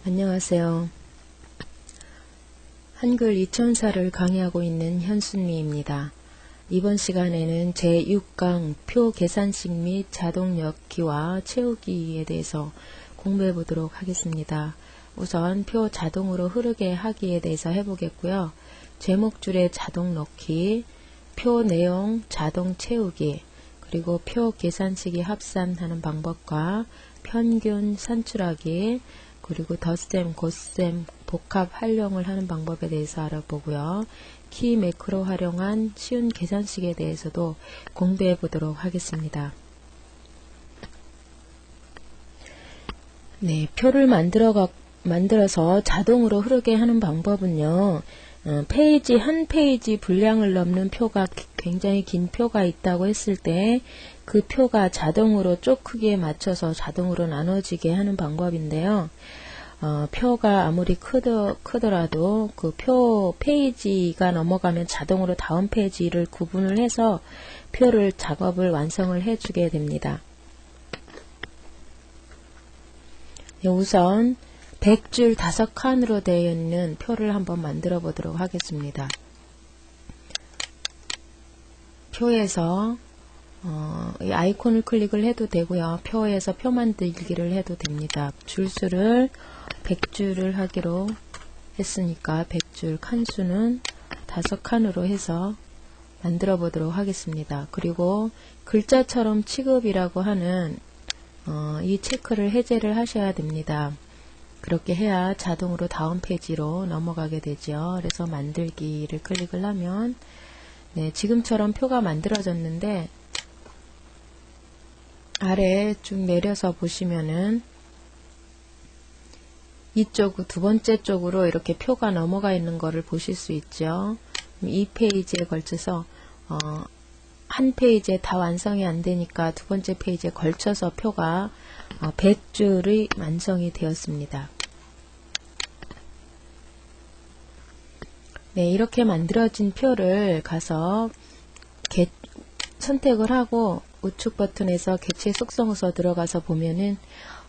안녕하세요. 한글 2000사를 강의하고 있는 현순미입니다. 이번 시간에는 제6강 표 계산식 및 자동 엮기와 채우기에 대해서 공부해 보도록 하겠습니다. 우선 표 자동으로 흐르게 하기에 대해서 해보겠고요. 제목줄에 자동 넣기, 표 내용 자동 채우기, 그리고 표 계산식이 합산하는 방법과 평균 산출하기, 그리고 덧셈, 곱셈, 복합 활용을 하는 방법에 대해서 알아보고요. 키 매크로 활용한 쉬운 계산식에 대해서도 공부해 보도록 하겠습니다. 네, 표를 만들어서 자동으로 흐르게 하는 방법은요. 페이지 한 페이지 분량을 넘는 표가 굉장히 긴 표가 있다고 했을 때 그 표가 자동으로 쪽 크기에 맞춰서 자동으로 나눠지게 하는 방법인데요. 표가 아무리 크더라도 그 페이지가 넘어가면 자동으로 다음 페이지를 구분을 해서 표를 작업을 완성을 해주게 됩니다. 우선 100줄 5칸으로 되어 있는 표를 한번 만들어 보도록 하겠습니다. 표에서 이 아이콘을 클릭을 해도 되고요. 표에서 표 만들기를 해도 됩니다. 줄수를 100줄을 하기로 했으니까 100줄 칸수는 5칸으로 해서 만들어 보도록 하겠습니다. 그리고 글자처럼 취급이라고 하는 이 체크를 해제를 하셔야 됩니다. 그렇게 해야 자동으로 다음 페이지로 넘어가게 되죠. 그래서 만들기를 클릭을 하면 네, 지금처럼 표가 만들어졌는데 아래에 쭉 내려서 보시면은 이쪽 두 번째 쪽으로 이렇게 표가 넘어가 있는 거를 보실 수 있죠. 이 페이지에 걸쳐서 한 페이지에 다 완성이 안 되니까 두 번째 페이지에 걸쳐서 표가 100줄이 완성이 되었습니다. 네, 이렇게 만들어진 표를 가서 선택을 하고 우측 버튼에서 개체 속성서 들어가서 보면은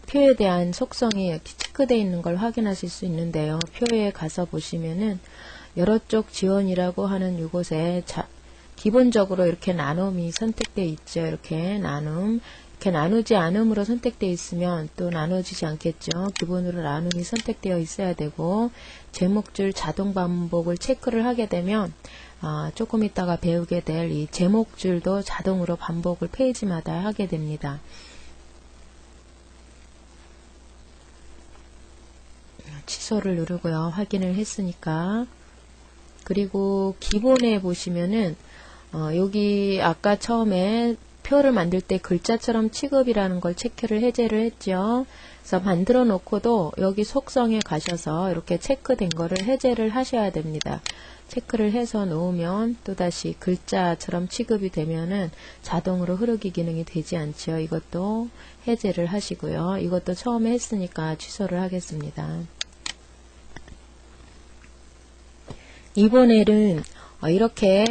표에 대한 속성이 이렇게 체크되어 있는 걸 확인하실 수 있는데요. 표에 가서 보시면은 여러 쪽 지원이라고 하는 이곳에 기본적으로 이렇게 나눔이 선택되어 있죠. 이렇게 나누지 않음으로 선택되어 있으면 또 나눠지지 않겠죠. 기본으로 나눔이 선택되어 있어야 되고 제목줄 자동 반복을 체크를 하게 되면 조금 있다가 배우게 될 이 제목줄도 자동으로 반복을 페이지마다 하게 됩니다. 취소를 누르고요. 확인을 했으니까. 그리고 기본에 보시면은 여기 아까 처음에 표를 만들 때 글자처럼 취급이라는 걸 체크를 해제를 했죠. 그래서 만들어 놓고도 여기 속성에 가셔서 이렇게 체크된 거를 해제를 하셔야 됩니다. 체크를 해서 놓으면 또다시 글자처럼 취급이 되면은 자동으로 흐르기 기능이 되지 않죠. 이것도 해제를 하시고요. 이것도 처음에 했으니까 취소를 하겠습니다. 이번에는 이렇게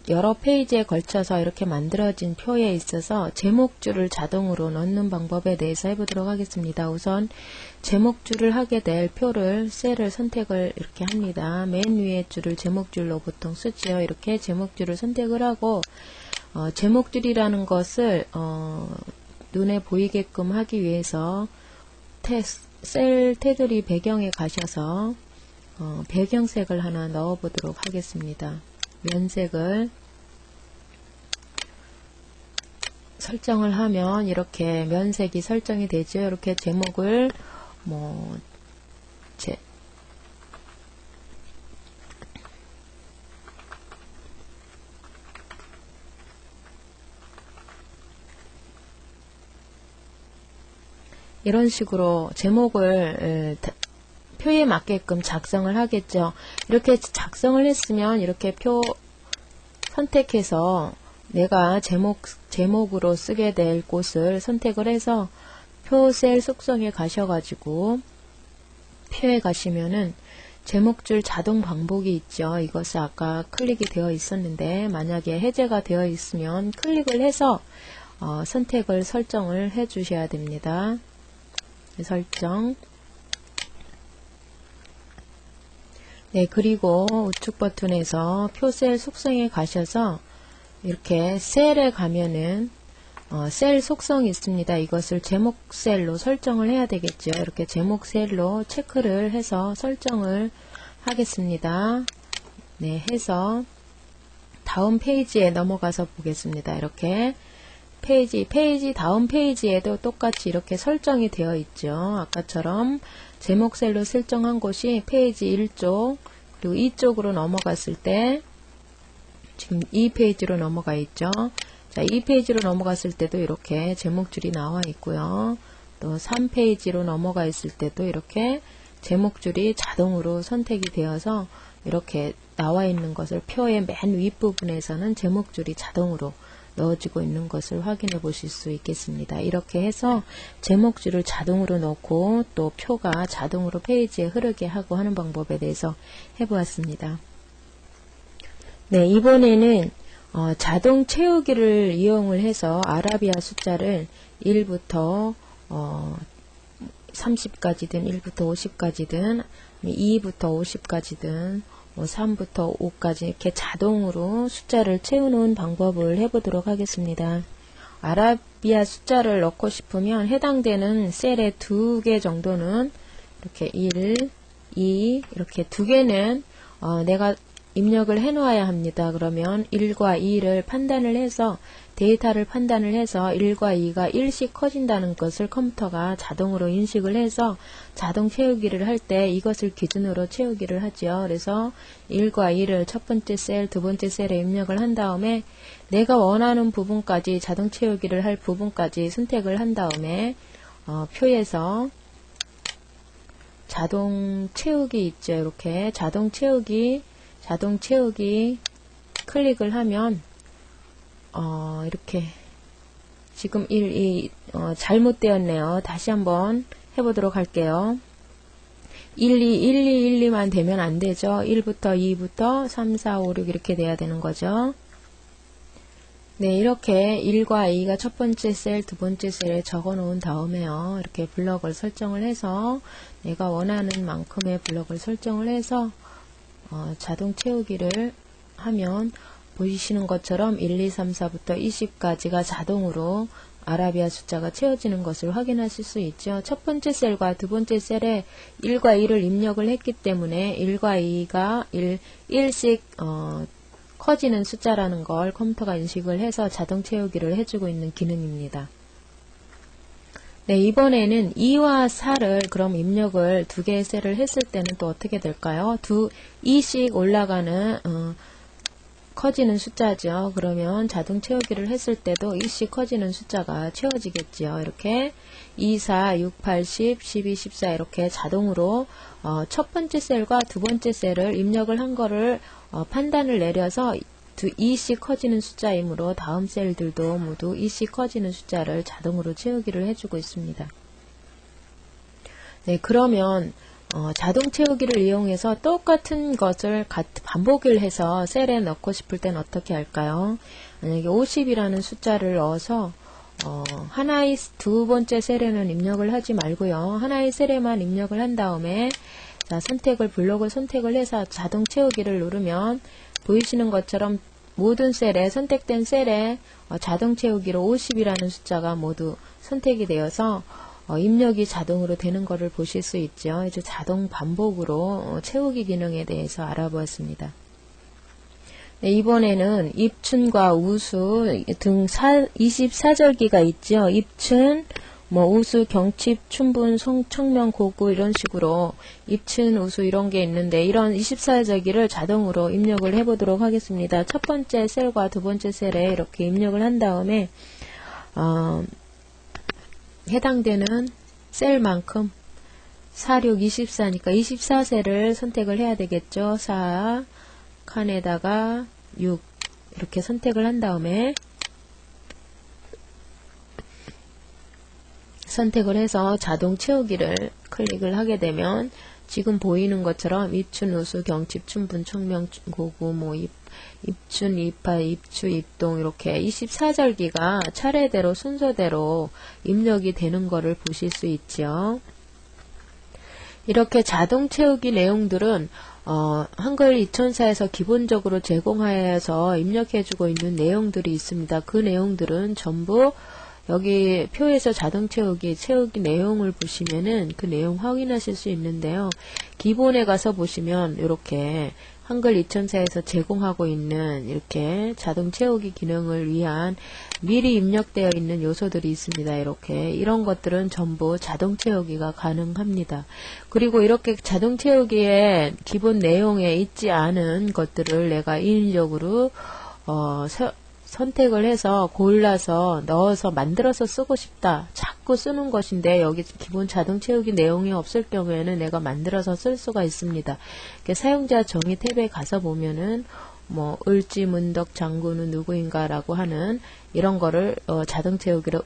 여러 페이지에 걸쳐서 이렇게 만들어진 표에 있어서 제목줄을 자동으로 넣는 방법에 대해서 해보도록 하겠습니다. 우선 제목줄을 하게 될 표를 셀을 선택을 이렇게 합니다. 맨 위에 줄을 제목줄로 보통 쓰지요. 이렇게 제목줄을 선택을 하고 제목줄이라는 것을 눈에 보이게끔 하기 위해서 셀 테두리 배경에 가셔서 배경색을 하나 넣어 보도록 하겠습니다. 면색을 설정을 하면 이렇게 면색이 설정이 되죠. 이렇게 제목을 이런 식으로 제목을 표에 맞게끔 작성을 하겠죠. 이렇게 작성을 했으면 이렇게 표 선택해서 내가 제목으로 쓰게 될 곳을 선택을 해서 표 셀 속성에 가셔가지고 표에 가시면은 제목줄 자동 반복이 있죠. 이것이 아까 클릭이 되어 있었는데 만약에 해제가 되어 있으면 클릭을 해서 설정을 해 주셔야 됩니다. 설정 네, 그리고 우측 버튼에서 표셀 속성에 가셔서 이렇게 셀에 가면은 셀 속성이 있습니다. 이것을 제목 셀로 설정을 해야 되겠죠. 이렇게 제목 셀로 체크를 해서 설정을 하겠습니다. 네, 해서 다음 페이지에 넘어가서 보겠습니다. 이렇게 페이지 다음 페이지에도 똑같이 이렇게 설정이 되어 있죠. 아까처럼 제목 셀로 설정한 곳이 페이지 1쪽 그리고 2쪽으로 넘어갔을 때 지금 2페이지로 넘어가 있죠. 자, 2페이지로 넘어갔을 때도 이렇게 제목줄이 나와 있고요. 또 3페이지로 넘어가 있을 때도 이렇게 제목줄이 자동으로 선택이 되어서 이렇게 나와 있는 것을 표의 맨 윗부분에서는 제목줄이 자동으로 넣어지고 있는 것을 확인해 보실 수 있겠습니다. 이렇게 해서 제목줄을 자동으로 넣고 또 표가 자동으로 페이지에 흐르게 하고 하는 방법에 대해서 해보았습니다. 네, 이번에는 자동 채우기를 이용을 해서 아라비아 숫자를 1부터 30까지든 1부터 50까지든 2부터 50까지든 3부터 5까지 이렇게 자동으로 숫자를 채우는 방법을 해보도록 하겠습니다. 아라비아 숫자를 넣고 싶으면 해당되는 셀의 2개 정도는 이렇게 1, 2 이렇게 2개는 내가 입력을 해 놓아야 합니다. 그러면 1과 2를 판단을 해서 데이터를 판단을 해서 1과 2가 1씩 커진다는 것을 컴퓨터가 자동으로 인식을 해서 자동 채우기를 할 때 이것을 기준으로 채우기를 하죠. 그래서 1과 2를 첫 번째 셀, 두 번째 셀에 입력을 한 다음에 내가 원하는 부분까지 자동 채우기를 할 부분까지 선택을 한 다음에 표에서 자동 채우기 있죠. 이렇게 자동 채우기 클릭을 하면 이렇게 지금 1, 2 잘못되었네요. 다시 한번 해보도록 할게요. 1, 2 만 되면 안 되죠. 1부터 2부터 3, 4, 5, 6 이렇게 돼야 되는 거죠. 네, 이렇게 1과 2가 첫 번째 셀, 두 번째 셀에 적어 놓은 다음에요. 이렇게 블럭을 설정을 해서 내가 원하는 만큼의 블럭을 설정을 해서 자동 채우기를 하면 보시는 것처럼 1, 2, 3, 4부터 20까지가 자동으로 아라비아 숫자가 채워지는 것을 확인하실 수 있죠. 첫 번째 셀과 두 번째 셀에 1과 2를 입력을 했기 때문에 1과 2가 1씩 커지는 숫자라는 걸 컴퓨터가 인식을 해서 자동 채우기를 해주고 있는 기능입니다. 네, 이번에는 2와 4를 그럼 입력을 두 개의 셀을 했을 때는 또 어떻게 될까요? 2씩 올라가는 커지는 숫자죠. 그러면 자동 채우기를 했을 때도 2씩 커지는 숫자가 채워지겠죠. 이렇게 2, 4, 6, 8, 10, 12, 14 이렇게 자동으로 첫 번째 셀과 두 번째 셀을 입력을 한 거를 판단을 내려서 2씩 커지는 숫자이므로 다음 셀들도 모두 2씩 커지는 숫자를 자동으로 채우기를 해주고 있습니다. 네, 그러면 자동 채우기를 이용해서 똑같은 것을 반복을 해서 셀에 넣고 싶을 땐 어떻게 할까요? 만약에 50이라는 숫자를 넣어서 하나의 두 번째 셀에는 입력을 하지 말고요. 하나의 셀에만 입력을 한 다음에 자, 블록을 선택을 해서 자동 채우기를 누르면 보이시는 것처럼 모든 셀에 선택된 셀에 자동 채우기로 50이라는 숫자가 모두 선택이 되어서 입력이 자동으로 되는 것을 보실 수 있죠. 이제 자동 반복으로 채우기 기능에 대해서 알아보았습니다. 네, 이번에는 입춘과 우수 등 24절기가 있죠. 입춘, 우수, 경칩, 춘분, 청명, 고구 이런 식으로 입춘, 우수 이런 게 있는데 이런 24절기를 자동으로 입력을 해보도록 하겠습니다. 첫 번째 셀과 두 번째 셀에 이렇게 입력을 한 다음에 해당되는 셀만큼 4, 6, 24니까 24셀을 선택을 해야 되겠죠. 4 칸에다가 6 이렇게 선택을 한 다음에 선택을 해서 자동 채우기를 클릭을 하게 되면 지금 보이는 것처럼 입춘, 우수, 경칩, 춘분, 청명, 고구, 입춘, 입하, 입추, 입동 이렇게 24절기가 차례대로 순서대로 입력이 되는 것을 보실 수 있죠. 이렇게 자동 채우기 내용들은 한글 2004에서 기본적으로 제공하여서 입력해주고 있는 내용들이 있습니다. 그 내용들은 전부 여기 표에서 자동 채우기 내용을 보시면은 그 내용 확인하실 수 있는데요. 기본에 가서 보시면 이렇게 한글 2004에서 제공하고 있는 이렇게 자동 채우기 기능을 위한 미리 입력되어 있는 요소들이 있습니다. 이렇게 이런 것들은 전부 자동 채우기가 가능합니다. 그리고 이렇게 자동 채우기의 기본 내용에 있지 않은 것들을 내가 인위적으로 선택을 해서 골라서 넣어서 만들어서 쓰고 싶다. 자꾸 쓰는 것인데 여기 기본 자동 채우기 내용이 없을 경우에는 내가 만들어서 쓸 수가 있습니다. 사용자 정의 탭에 가서 보면은 뭐 을지 문덕 장군은 누구인가 라고 하는 이런 거를 자동 채우기로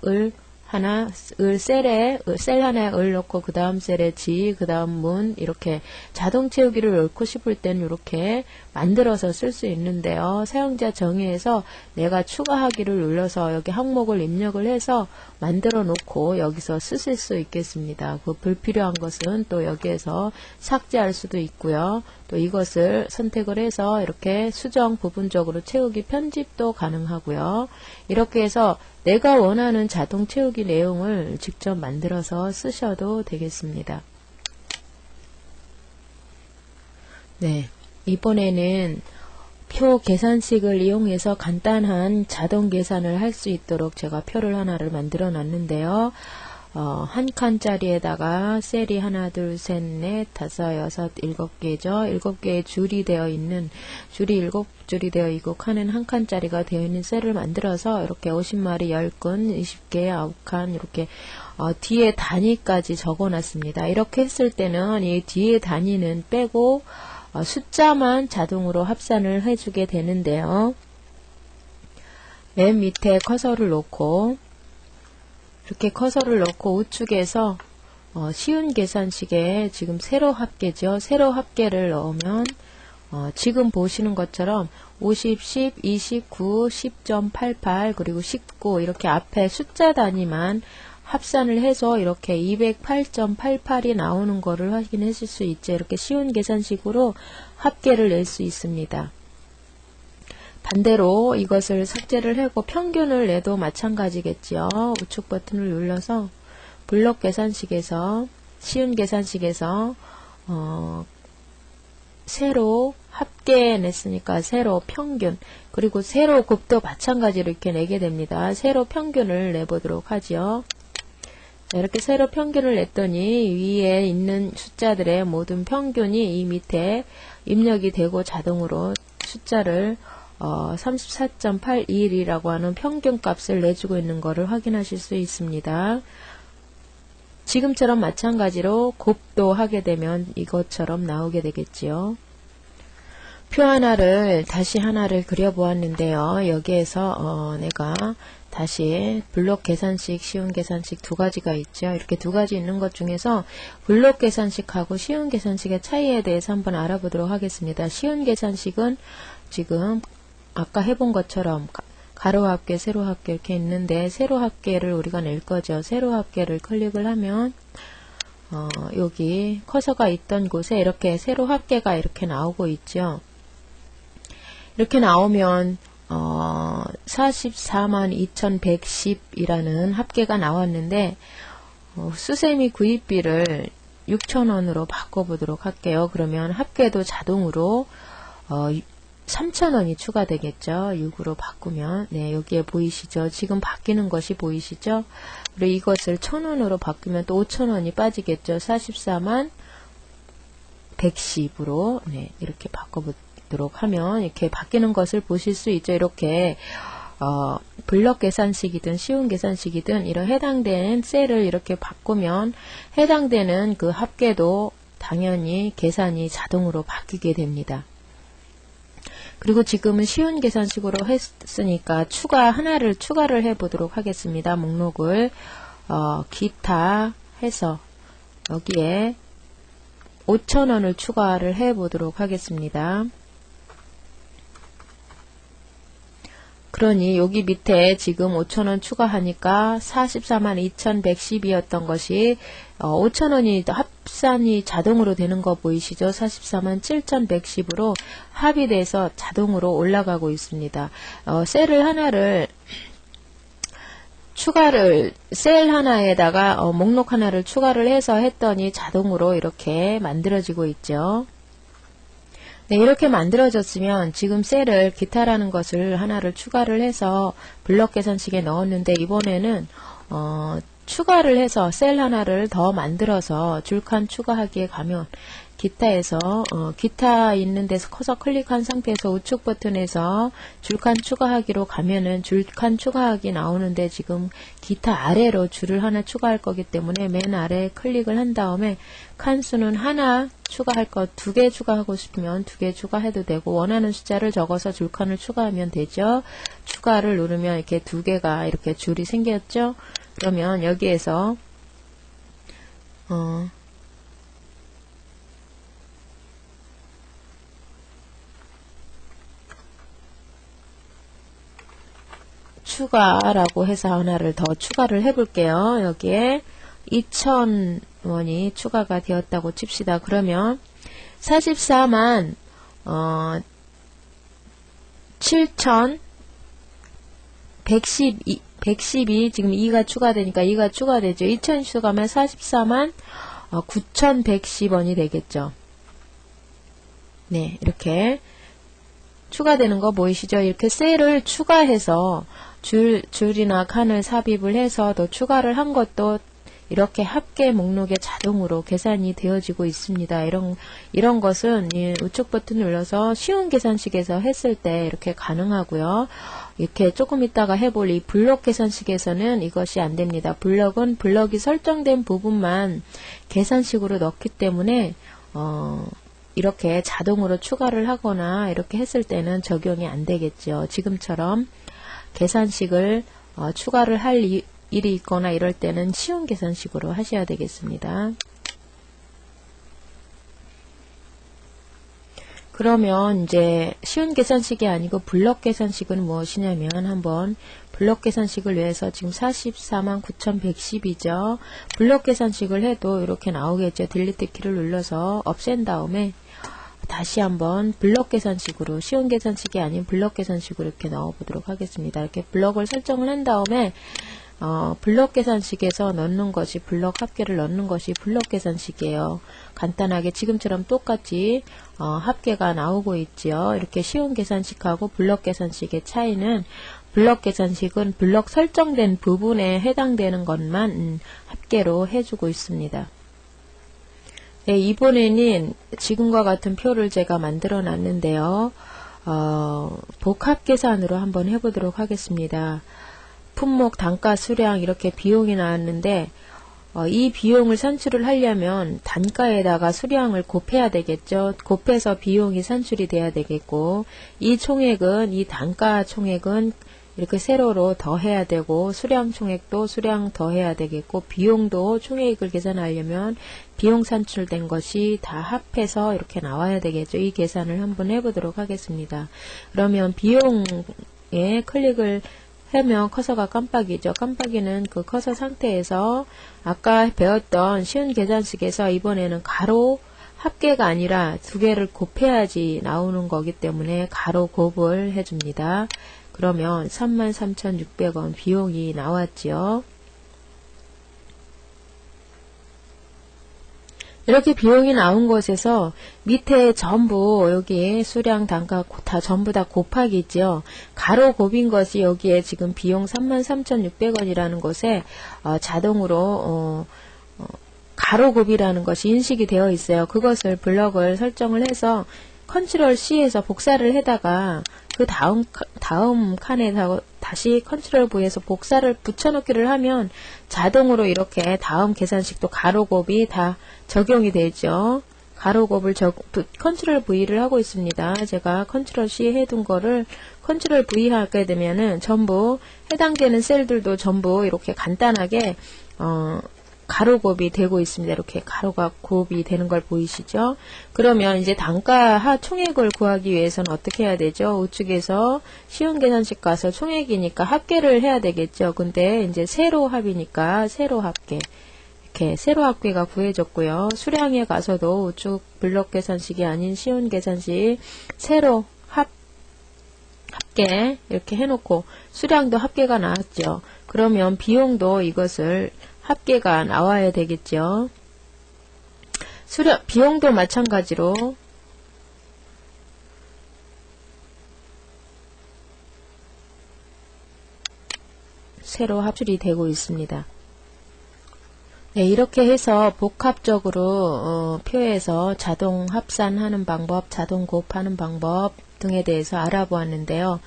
셀 하나에 을 넣고 그 다음 셀에 지, 그 다음 문 이렇게 자동 채우기를 넣고 싶을 때는 이렇게 만들어서 쓸 수 있는데요. 사용자 정의에서 내가 추가하기를 눌러서 여기 항목을 입력을 해서 만들어 놓고 여기서 쓰실 수 있겠습니다. 그 불필요한 것은 또 여기에서 삭제할 수도 있고요. 또 이것을 선택을 해서 이렇게 수정 부분적으로 채우기 편집도 가능하고요. 이렇게 해서 내가 원하는 자동 채우기 내용을 직접 만들어서 쓰셔도 되겠습니다. 네, 이번에는 표 계산식을 이용해서 간단한 자동 계산을 할 수 있도록 제가 표를 하나를 만들어 놨는데요. 한 칸짜리에다가 셀이 하나, 둘, 셋, 넷, 다섯, 여섯, 일곱 개죠. 일곱 개의 줄이 되어 있는, 줄이 일곱 줄이 되어 있고 칸은 한 칸짜리가 되어 있는 셀을 만들어서 이렇게 50마리 10근, 20개, 9칸 이렇게 뒤에 단위까지 적어 놨습니다. 이렇게 했을 때는 이 뒤에 단위는 빼고 숫자만 자동으로 합산을 해주게 되는데요. 맨 밑에 커서를 놓고 이렇게 커서를 넣고 우측에서 쉬운 계산식에 지금 세로 합계죠. 세로 합계를 넣으면 지금 보시는 것처럼 50, 10, 29, 10.88 그리고 19 이렇게 앞에 숫자 단위만 합산을 해서 이렇게 208.88이 나오는 거를 확인하실 수 있죠. 이렇게 쉬운 계산식으로 합계를 낼 수 있습니다. 반대로 이것을 삭제를 하고 평균을 내도 마찬가지겠죠. 우측 버튼을 눌러서 블록 계산식에서 쉬운 계산식에서 세로 합계 냈으니까 세로 평균 그리고 세로 곱도 마찬가지로 이렇게 내게 됩니다. 세로 평균을 내보도록 하죠. 자, 이렇게 세로 평균을 냈더니 위에 있는 숫자들의 모든 평균이 이 밑에 입력이 되고 자동으로 숫자를 34.81이라고 하는 평균 값을 내주고 있는 것을 확인하실 수 있습니다. 지금처럼 마찬가지로 곱도 하게 되면 이것처럼 나오게 되겠지요. 표 하나를 다시 하나를 그려보았는데요. 여기에서 내가 다시 블록 계산식, 쉬운 계산식 두 가지가 있죠. 이렇게 두 가지 있는 것 중에서 블록 계산식하고 쉬운 계산식의 차이에 대해서 한번 알아보도록 하겠습니다. 쉬운 계산식은 지금 아까 해본 것처럼 가로 합계, 세로 합계 이렇게 있는데 세로 합계를 우리가 낼 거죠. 세로 합계를 클릭을 하면 여기 커서가 있던 곳에 이렇게 세로 합계가 이렇게 나오고 있죠. 이렇게 나오면 442,110이라는 합계가 나왔는데 수세미 구입비를 6,000원으로 바꿔보도록 할게요. 그러면 합계도 자동으로 3,000원이 추가되겠죠. 6으로 바꾸면 네 여기에 보이시죠? 지금 바뀌는 것이 보이시죠? 그리고 이것을 1,000원으로 바꾸면 또 5,000원이 빠지겠죠. 44만 110으로 네 이렇게 바꿔보도록 하면 이렇게 바뀌는 것을 보실 수 있죠. 이렇게 블럭 계산식이든 쉬운 계산식이든 이런 해당되는 셀을 이렇게 바꾸면 해당되는 그 합계도 당연히 계산이 자동으로 바뀌게 됩니다. 그리고 지금은 쉬운 계산식으로 했으니까 하나를 추가를 해 보도록 하겠습니다. 목록을 기타 해서 여기에 5,000원을 추가를 해 보도록 하겠습니다. 그러니 여기 밑에 지금 5,000원 추가하니까 442,110이었던 것이 5,000원이 합산이 자동으로 되는 거 보이시죠? 447,110으로 합이 돼서 자동으로 올라가고 있습니다. 셀을 하나를 셀 하나에다가 목록 하나를 추가를 해서 했더니 자동으로 이렇게 만들어지고 있죠. 네, 이렇게 만들어졌으면 지금 셀을 기타라는 것을 하나를 추가를 해서 블럭 계산식에 넣었는데 이번에는 추가를 해서 셀 하나를 더 만들어서 줄칸 추가하기에 가면 기타에서 기타 있는 데서 커서 클릭한 상태에서 우측 버튼에서 줄칸 추가하기로 가면은 줄칸 추가하기 나오는데 지금 기타 아래로 줄을 하나 추가할 거기 때문에 맨 아래 클릭을 한 다음에 칸수는 하나 추가할 거 2개 추가하고 싶으면 2개 추가해도 되고 원하는 숫자를 적어서 줄칸을 추가하면 되죠. 추가를 누르면 이렇게 2개가 이렇게 줄이 생겼죠. 그러면 여기에서 추가라고 해서 하나를 더 추가를 해볼게요. 여기에 2,000원이 추가가 되었다고 칩시다. 그러면 44만 7,112 지금 2가 추가되니까 2가 추가되죠. 2,000이 추가하면 44만 9,110원이 되겠죠. 네, 이렇게 추가되는 거 보이시죠? 이렇게 셀을 추가해서 줄이나 칸을 삽입을 해서 더 추가를 한 것도 이렇게 합계 목록에 자동으로 계산이 되어지고 있습니다. 이런 것은 우측 버튼 눌러서 쉬운 계산식에서 했을 때 이렇게 가능하고요. 이렇게 조금 있다가 해볼 이 블럭 계산식에서는 이것이 안 됩니다. 블럭은 블럭이 설정된 부분만 계산식으로 넣기 때문에 이렇게 자동으로 추가를 하거나 이렇게 했을 때는 적용이 안 되겠죠. 지금처럼 계산식을 추가를 할 일이 있거나 이럴 때는 쉬운 계산식으로 하셔야 되겠습니다. 그러면 이제 쉬운 계산식이 아니고 블럭 계산식은 무엇이냐면 한번 블럭 계산식을 위해서 지금 44만 9,110이죠. 블럭 계산식을 해도 이렇게 나오겠죠. 딜리트 키를 눌러서 없앤 다음에 다시 한번 블럭 계산식으로 쉬운 계산식이 아닌 블럭 계산식으로 이렇게 넣어보도록 하겠습니다. 이렇게 블럭을 설정을 한 다음에 블럭 계산식에서 넣는 것이 블럭 합계를 넣는 것이 블럭 계산식이에요. 간단하게 지금처럼 똑같이 합계가 나오고 있지요. 이렇게 쉬운 계산식하고 블럭 계산식의 차이는 블럭 계산식은 블럭 설정된 부분에 해당되는 것만 합계로 해주고 있습니다. 네, 이번에는 지금과 같은 표를 제가 만들어 놨는데요. 복합 계산으로 한번 해보도록 하겠습니다. 품목, 단가, 수량 이렇게 비용이 나왔는데 이 비용을 산출을 하려면 단가에다가 수량을 곱해야 되겠죠. 곱해서 비용이 산출이 돼야 되겠고 이 총액은 이 단가 총액은 이렇게 세로로 더해야 되고 수량 총액도 수량 더해야 되겠고 비용도 총액을 계산하려면 비용 산출된 것이 다 합해서 이렇게 나와야 되겠죠. 이 계산을 한번 해보도록 하겠습니다. 그러면 비용에 클릭을 하면 커서가 깜빡이죠. 깜빡이는 그 커서 상태에서 아까 배웠던 쉬운 계산식에서 이번에는 가로 합계가 아니라 2개를 곱해야지 나오는 거기 때문에 가로 곱을 해줍니다. 그러면 33,600원 비용이 나왔지요. 이렇게 비용이 나온 것에서 밑에 전부 여기에 수량, 단가 다 전부 다 곱하기죠. 가로 곱인 것이 여기에 지금 비용 33,600원이라는 것에 자동으로 가로 곱이라는 것이 인식이 되어 있어요. 그것을 블럭을 설정을 해서 컨트롤 C에서 복사를 해다가 그 다음 칸에 다시 컨트롤 V에서 복사를 붙여넣기를 하면 자동으로 이렇게 다음 계산식도 가로곱이 다 적용이 되죠. 가로곱을 컨트롤 V를 하고 있습니다. 제가 컨트롤 C 해둔 거를 컨트롤 V 하게 되면은 전부 해당되는 셀들도 전부 이렇게 간단하게 가로곱이 되고 있습니다. 이렇게 가로가 곱이 되는 걸 보이시죠? 그러면 이제 단가 총액을 구하기 위해서는 어떻게 해야 되죠? 우측에서 쉬운 계산식 가서 총액이니까 합계를 해야 되겠죠. 근데 이제 세로 합이니까 세로 합계. 이렇게 세로 합계가 구해졌고요. 수량에 가서도 우측 블록 계산식이 아닌 쉬운 계산식 세로 합계 이렇게 해놓고 수량도 합계가 나왔죠. 그러면 비용도 이것을 합계가 나와야 되겠죠. 비용도 마찬가지로 세로 합출이 되고 있습니다. 네, 이렇게 해서 복합적으로 표에서 자동 합산하는 방법, 자동 곱하는 방법 등에 대해서 알아보았는데요.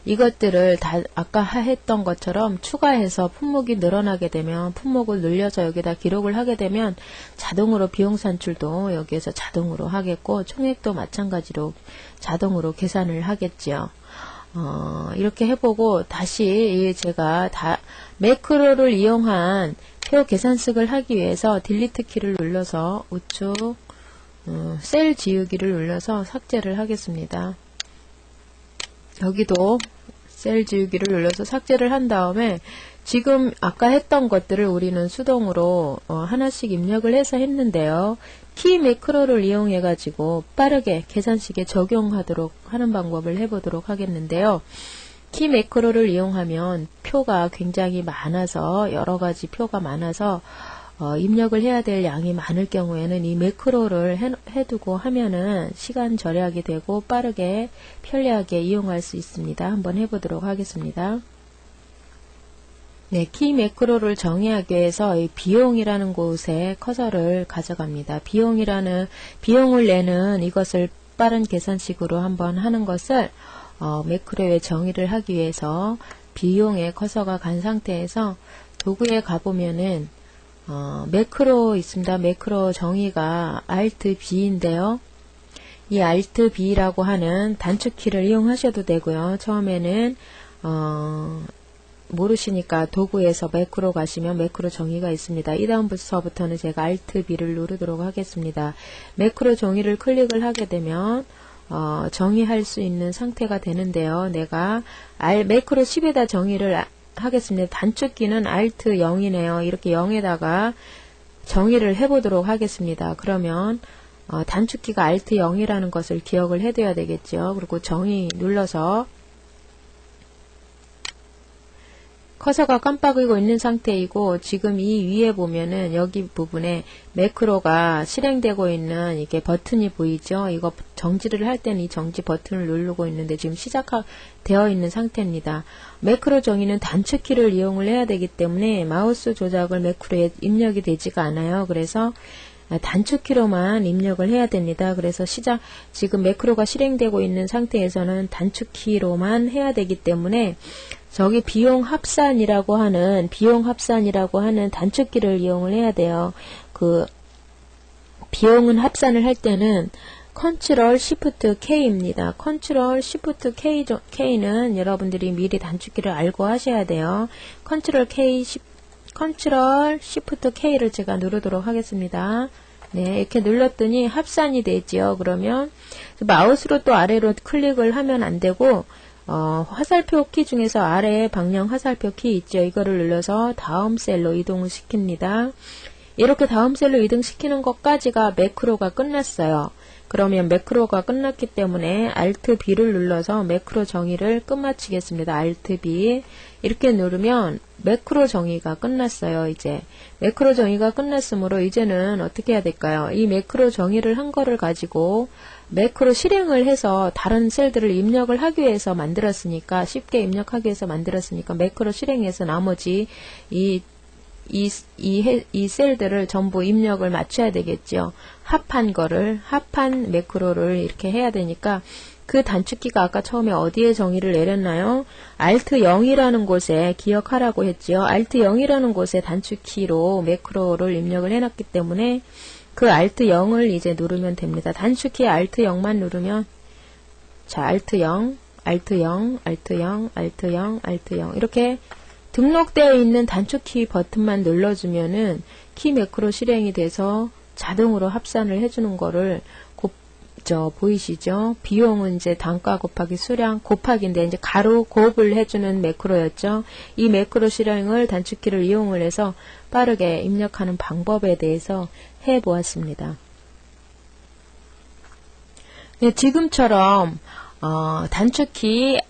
이것들을 다 아까 했던 것처럼 추가해서 품목이 늘어나게 되면 품목을 늘려서 여기다 기록을 하게 되면 자동으로 비용 산출도 여기에서 자동으로 하겠고 총액도 마찬가지로 자동으로 계산을 하겠죠. 이렇게 해보고 다시 제가 매크로를 이용한 표 계산식을 하기 위해서 딜리트 키를 눌러서 우측 셀 지우기를 눌러서 삭제를 하겠습니다. 여기도 셀 지우기를 눌러서 삭제를 한 다음에 지금 아까 했던 것들을 우리는 수동으로 하나씩 입력을 해서 했는데요. 키 매크로를 이용해 가지고 빠르게 계산식에 적용하도록 하는 방법을 해보도록 하겠는데요. 키 매크로를 이용하면 표가 굉장히 많아서 여러가지 표가 많아서 입력을 해야 될 양이 많을 경우에는 이 매크로를 해두고 하면은 시간 절약이 되고 빠르게 편리하게 이용할 수 있습니다. 한번 해보도록 하겠습니다. 네, 키 매크로를 정의하기 위해서 이 비용이라는 곳에 커서를 가져갑니다. 비용을 내는 이것을 빠른 계산식으로 한번 하는 것을 매크로에 정의를 하기 위해서 비용에 커서가 간 상태에서 도구에 가보면은 매크로 있습니다. 매크로 정의가 Alt B인데요. 이 Alt B라고 하는 단축키를 이용하셔도 되고요. 처음에는 모르시니까 도구에서 매크로 가시면 매크로 정의가 있습니다. 이 다음부터는 제가 Alt B를 누르도록 하겠습니다. 매크로 정의를 클릭을 하게 되면 정의할 수 있는 상태가 되는데요. 내가 매크로 10에다 정의를 하겠습니다. 단축키는 Alt 0이네요. 이렇게 0에다가 정의를 해보도록 하겠습니다. 그러면 단축키가 Alt 0이라는 것을 기억을 해둬야 되겠죠. 그리고 정의 눌러서 커서가 깜빡이고 있는 상태이고 지금 이 위에 보면은 여기 부분에 매크로가 실행되고 있는 이게 버튼이 보이죠. 이거 정지를 할 때는 이 정지 버튼을 누르고 있는데 지금 시작되어 있는 상태입니다. 매크로 정의는 단축키를 이용을 해야 되기 때문에 마우스 조작을 매크로에 입력이 되지가 않아요. 그래서 단축키로만 입력을 해야 됩니다. 그래서 지금 매크로가 실행되고 있는 상태에서는 단축키로만 해야 되기 때문에 저기 비용 합산이라고 하는 단축키를 이용을 해야 돼요. 그 비용은 합산을 할 때는 컨트롤 시프트 K입니다. 컨트롤 시프트 K는 여러분들이 미리 단축키를 알고 하셔야 돼요. 컨트롤 시프트 K를 제가 누르도록 하겠습니다. 네, 이렇게 눌렀더니 합산이 되지요. 그러면 마우스로 또 아래로 클릭을 하면 안 되고 화살표 키 중에서 아래에 방향 화살표 키 있죠. 이거를 눌러서 다음 셀로 이동을 시킵니다. 이렇게 다음 셀로 이동시키는 것까지가 매크로가 끝났어요. 그러면 매크로가 끝났기 때문에 Alt B를 눌러서 매크로 정의를 끝마치겠습니다. Alt B 이렇게 누르면 매크로 정의가 끝났어요. 이제 매크로 정의가 끝났으므로 이제는 어떻게 해야 될까요? 이 매크로 정의를 한 거를 가지고 매크로 실행을 해서 다른 셀들을 입력을 하기 위해서 만들었으니까 쉽게 입력하기 위해서 만들었으니까 매크로 실행해서 나머지 이 셀들을 전부 입력을 맞춰야 되겠죠. 합한 매크로를 이렇게 해야 되니까 그 단축키가 아까 처음에 어디에 정의를 내렸나요? Alt 0이라는 곳에 기억하라고 했죠. Alt 0이라는 곳에 단축키로 매크로를 입력을 해놨기 때문에 그 Alt 0을 이제 누르면 됩니다. 단축키 Alt 0만 누르면 자 Alt 0, Alt 0, Alt 0, Alt 0, Alt 0 이렇게 등록되어 있는 단축키 버튼만 눌러주면은 키 매크로 실행이 돼서 자동으로 합산을 해주는 거를 보이시죠? 비용은 이제 단가 곱하기 수량 곱하기인데 이제 가로 곱을 해주는 매크로였죠. 이 매크로 실행을 단축키를 이용을 해서 빠르게 입력하는 방법에 대해서 해보았습니다. 네, 지금처럼 단축키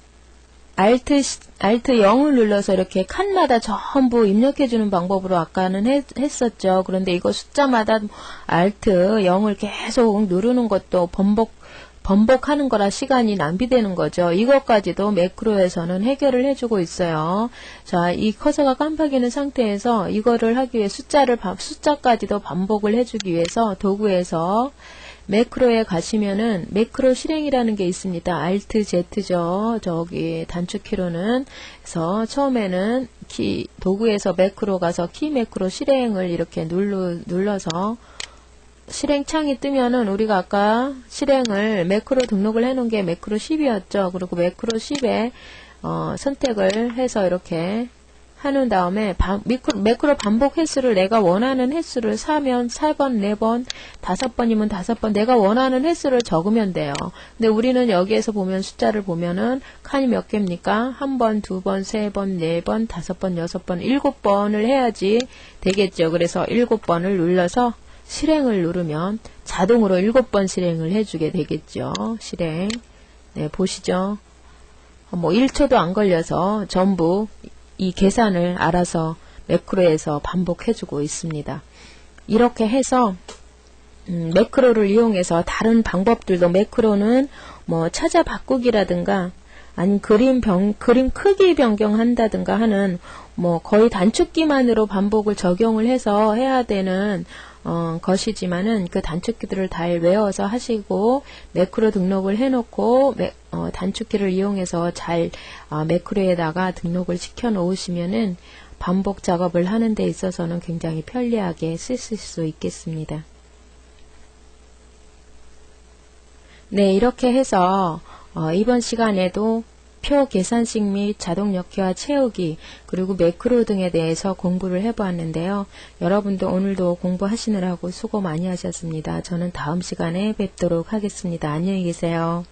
Alt 0을 눌러서 이렇게 칸마다 전부 입력해주는 방법으로 아까는 했었죠. 그런데 이거 숫자마다 Alt 0을 계속 누르는 것도 번복하는 거라 시간이 낭비되는 거죠. 이것까지도 매크로에서는 해결을 해주고 있어요. 자, 이 커서가 깜빡이는 상태에서 이거를 하기 위해 숫자까지도 반복을 해주기 위해서 도구에서 매크로에 가시면은 매크로 실행이라는 게 있습니다. Alt Z죠. 저기 단축키로는. 그래서 처음에는 도구에서 매크로 가서 키 매크로 실행을 이렇게 눌러서 실행창이 뜨면은 우리가 아까 실행을 매크로 등록을 해놓은 게 매크로 10이었죠. 그리고 매크로 10에 선택을 해서 이렇게 하는 다음에 매크로 반복 횟수를 내가 원하는 횟수를 사면 4번, 4번, 5번이면 5번 내가 원하는 횟수를 적으면 돼요. 근데 우리는 여기에서 보면 숫자를 보면은 칸이 몇 개입니까? 1번, 2번, 3번, 4번, 5번, 6번, 7번을 해야지 되겠죠. 그래서 7번을 눌러서 실행을 누르면 자동으로 7번 실행을 해주게 되겠죠. 실행. 네, 보시죠. 뭐 1초도 안 걸려서 전부 이 계산을 알아서 매크로에서 반복해주고 있습니다. 이렇게 해서 매크로를 이용해서 다른 방법들도 매크로는 뭐 찾아 바꾸기라든가 아니면 그림 크기 변경한다든가 하는 뭐 거의 단축키만으로 반복을 적용을 해서 해야 되는 것이지만은 그 단축키들을 다 외워서 하시고 매크로 등록을 해놓고 단축키를 이용해서 잘 매크로에다가 등록을 시켜 놓으시면은 반복 작업을 하는 데 있어서는 굉장히 편리하게 쓰실 수 있겠습니다. 네, 이렇게 해서 이번 시간에도 표 계산식 및 자동 역기와 채우기 그리고 매크로 등에 대해서 공부를 해보았는데요. 여러분도 오늘도 공부하시느라고 수고 많이 하셨습니다. 저는 다음 시간에 뵙도록 하겠습니다. 안녕히 계세요.